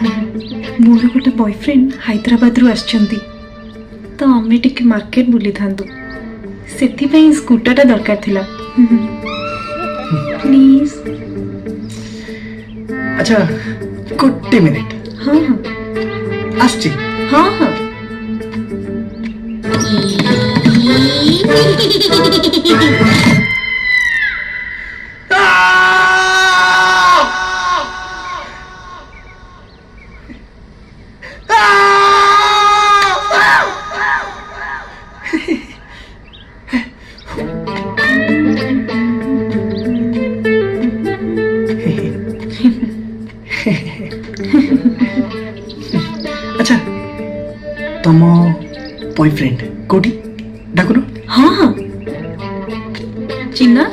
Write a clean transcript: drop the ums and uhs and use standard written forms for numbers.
मोर गोटे बॉयफ्रेंड हैदराबाद रु आछंती तो आमे टिके मार्केट बुली थांदु सेथि पई स्कूटर दरकार थिला प्लीज। अच्छा गोटे मिनिट। हाँ हाँ आसची। हाँ हाँ अच्छा तुम बॉयफ्रेंड कोटी डाकुन। हाँ हाँ चिन्ना